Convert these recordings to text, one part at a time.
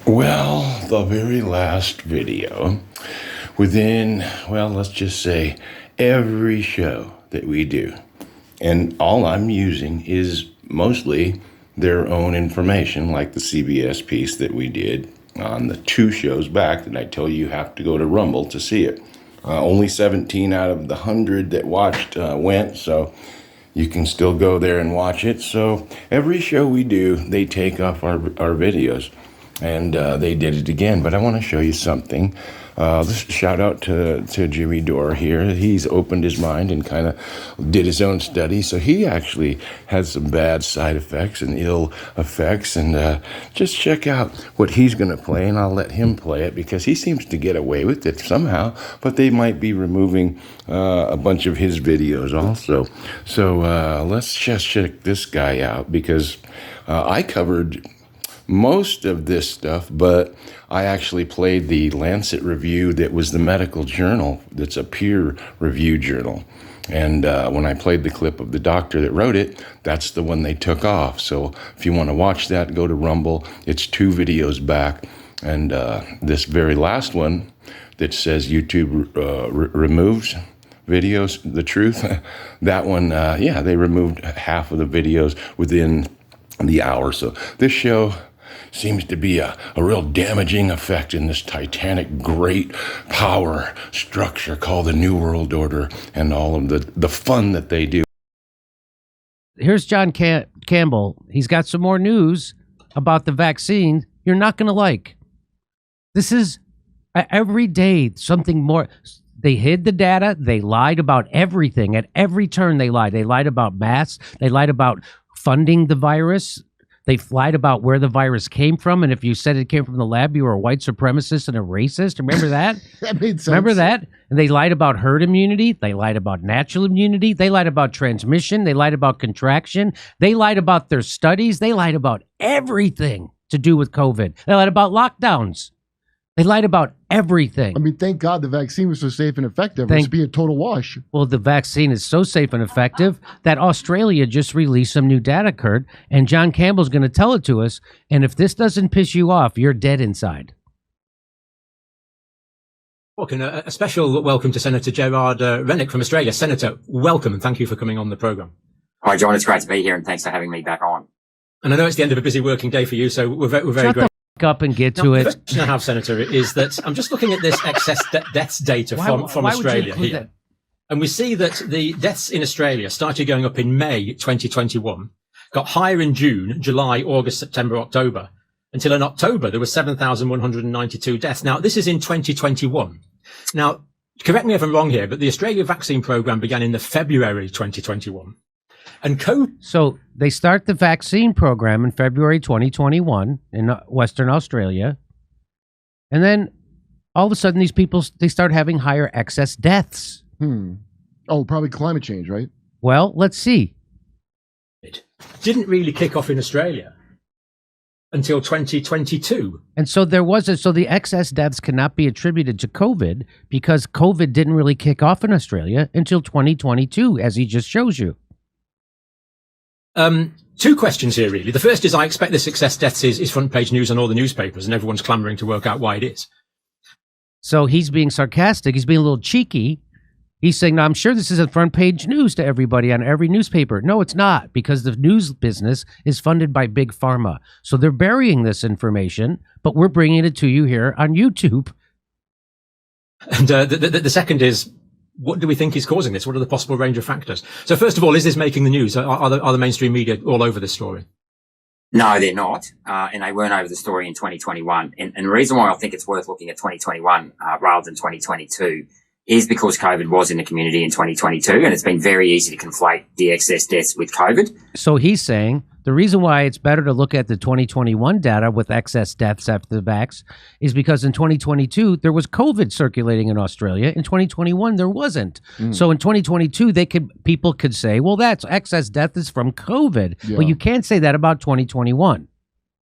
Well, the very last video, within, well, let's just say every show that we do, and all I'm using is mostly their own information, like the CBS piece that we did on the 2 shows back that I tell you have to go to Rumble to see it. Only 17 out of the 100 that watched went, so you can still go there and watch it. So every show we do, they take off our videos. And they did it again. But I want to show you something. Shout out to Jimmy Dore here. He's opened his mind and kind of did his own study. So he actually has some bad side effects and ill effects. And just check out what he's going to play. And I'll let him play it because he seems to get away with it somehow. But they might be removing a bunch of his videos also. So let's just check this guy out because I covered most of this stuff, but I actually played the Lancet review that was the medical journal that's a peer review journal. And when I played the clip of the doctor that wrote it, that's the one they took off. So if you want to watch that, go to Rumble. It's 2 videos back. And this very last one that says YouTube removes videos, the truth, that one, they removed half of the videos within the hour. So this show seems to be a real damaging effect in this titanic great power structure called the New World Order and all of the fun that they do. Here's John Campbell. He's got some more news about the vaccine you're not going to like. This is every day something more. They hid the data. They lied about everything. At every turn, they lied. They lied about masks. They lied about funding the virus. They lied about where the virus came from, and if you said it came from the lab, you were a white supremacist and a racist. Remember that? That made sense. Remember that? And they lied about herd immunity. They lied about natural immunity. They lied about transmission. They lied about contraction. They lied about their studies. They lied about everything to do with COVID. They lied about lockdowns. They lied about everything. I mean, thank God the vaccine was so safe and effective. It's be a total wash. Well, the vaccine is so safe and effective that Australia just released some new data, Kurt, and John Campbell's going to tell it to us. And if this doesn't piss you off, you're dead inside. Welcome, a special welcome to Senator Gerard Rennick from Australia. Senator, welcome and thank you for coming on the programme. Hi, John. It's great to be here and thanks for having me back on. And I know it's the end of a busy working day for you, so we're very grateful. Up and get to it. The question I have, Senator, is that I'm just looking at this excess deaths data from Australia here. And we see that the deaths in Australia started going up in May 2021, got higher in June, July, August, September, October, until in October there were 7,192 deaths. Now, this is in 2021. Now, correct me if I'm wrong here, but the Australia vaccine programme began in the February 2021. So they start the vaccine program in February 2021 in Western Australia. And then all of a sudden these people, they start having higher excess deaths. Oh, probably climate change, right? Well, let's see. It didn't really kick off in Australia until 2022. And so so the excess deaths cannot be attributed to COVID because COVID didn't really kick off in Australia until 2022, as he just shows you. 2 questions here, really. The first is I expect this excess deaths is front page news on all the newspapers and everyone's clamoring to work out why it is. So he's being sarcastic. He's being a little cheeky. He's saying, no, I'm sure this is a front page news to everybody on every newspaper. No, it's not, because the news business is funded by Big Pharma. So they're burying this information, but we're bringing it to you here on YouTube. And the second is, what do we think is causing this? What are the possible range of factors? So first of all, is this making the news? Are the mainstream media all over this story? No, they're not. And they weren't over the story in 2021. And the reason why I think it's worth looking at 2021 rather than 2022 is because COVID was in the community in 2022. And it's been very easy to conflate the excess deaths with COVID. So he's saying the reason why it's better to look at the 2021 data with excess deaths after the vax is because in 2022, there was COVID circulating in Australia. In 2021, there wasn't. So in 2022, people could say, well, that's excess death is from COVID. Yeah. Well, you can't say that about 2021.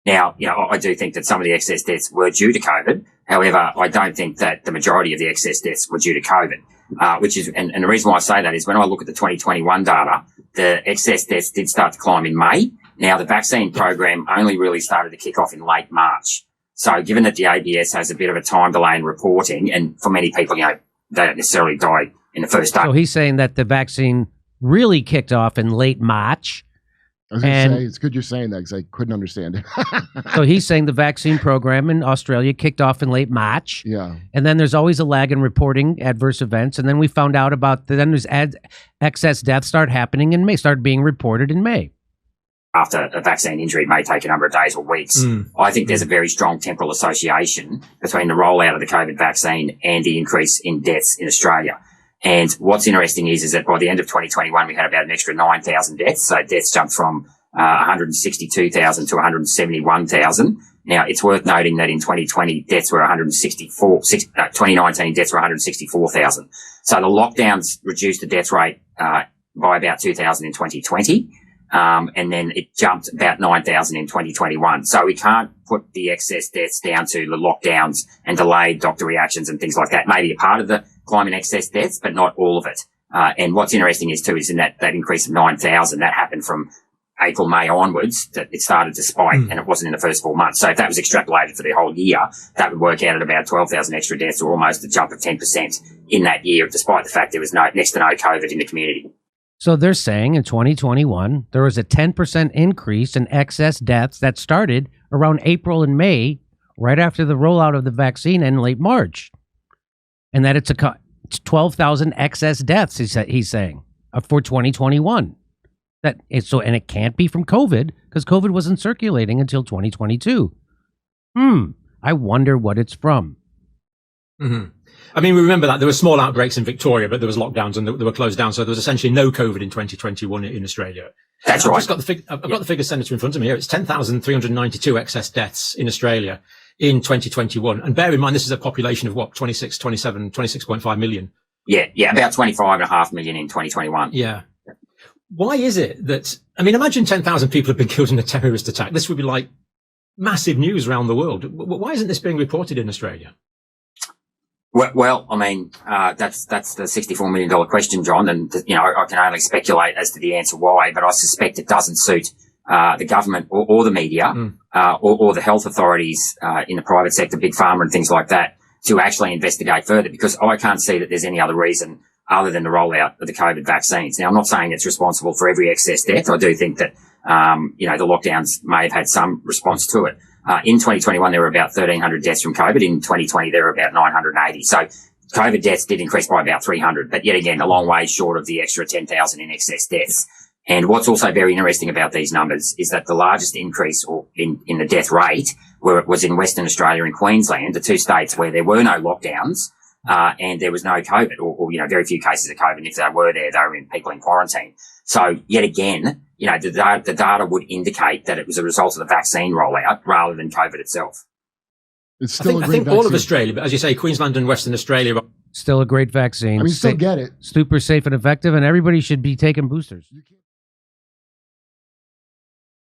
Now, I do think that some of the excess deaths were due to COVID. However, I don't think that the majority of the excess deaths were due to COVID. And the reason why I say that is when I look at the 2021 data, the excess deaths did start to climb in May. Now, the vaccine program only really started to kick off in late March. So given that the ABS has a bit of a time delay in reporting, and for many people, they don't necessarily die in the first day. So he's saying that the vaccine really kicked off in late March. I was going to say, it's good you're saying that because I couldn't understand it. So he's saying the vaccine program in Australia kicked off in late March. Yeah. And then there's always a lag in reporting adverse events. And then we found out then there's excess deaths started happening in May, started being reported in May. After a vaccine injury, it may take a number of days or weeks. I think there's a very strong temporal association between the rollout of the COVID vaccine and the increase in deaths in Australia. And what's interesting is that by the end of 2021, we had about an extra 9,000 deaths. So deaths jumped from 162,000 to 171,000. Now, it's worth noting that in 2020, deaths were 2019 deaths were 164,000. So the lockdowns reduced the death rate by about 2,000 in 2020. And then it jumped about 9,000 in 2021. So we can't put the excess deaths down to the lockdowns and delayed doctor reactions and things like that. Maybe a part of the climb in excess deaths, but not all of it. And what's interesting is too, is in that increase of 9,000, that happened from April, May onwards, that it started to spike, and it wasn't in the first 4 months. So if that was extrapolated for the whole year, that would work out at about 12,000 extra deaths, or almost a jump of 10% in that year, despite the fact there was next to no COVID in the community. So they're saying in 2021, there was a 10% increase in excess deaths that started around April and May, right after the rollout of the vaccine in late March. And that it's 12,000 excess deaths, he's saying, for 2021. And it can't be from COVID, because COVID wasn't circulating until 2022. I wonder what it's from. Mm-hmm. I mean, we remember that there were small outbreaks in Victoria, but there was lockdowns and they were closed down. So there was essentially no COVID in 2021 in Australia. That's right. I've got the figure, Senator, in front of me here. It's 10,392 excess deaths in Australia in 2021. And bear in mind, this is a population of 26.5 million. Yeah, about 25.5 million in 2021. Yeah. Why is it that, imagine 10,000 people have been killed in a terrorist attack. This would be like massive news around the world. Why isn't this being reported in Australia? Well, that's the $64 million question, John. And, I can only speculate as to the answer why, but I suspect it doesn't suit the government or the media, or the health authorities, in the private sector, big pharma and things like that, to actually investigate further, because I can't see that there's any other reason other than the rollout of the COVID vaccines. Now, I'm not saying it's responsible for every excess death. I do think that, the lockdowns may have had some response to it. In 2021, there were about 1,300 deaths from COVID. In 2020, there were about 980. So COVID deaths did increase by about 300, but yet again, a long way short of the extra 10,000 in excess deaths. And what's also very interesting about these numbers is that the largest increase in the death rate was in Western Australia and Queensland, the two states where there were no lockdowns, and there was no COVID, or very few cases of COVID. And if they were there, they were people in quarantine. So yet again, the data would indicate that it was a result of the vaccine rollout rather than COVID itself. It's still I think all of Australia, but as you say, Queensland and Western Australia, still a great vaccine. Still get it. Super safe and effective, and everybody should be taking boosters.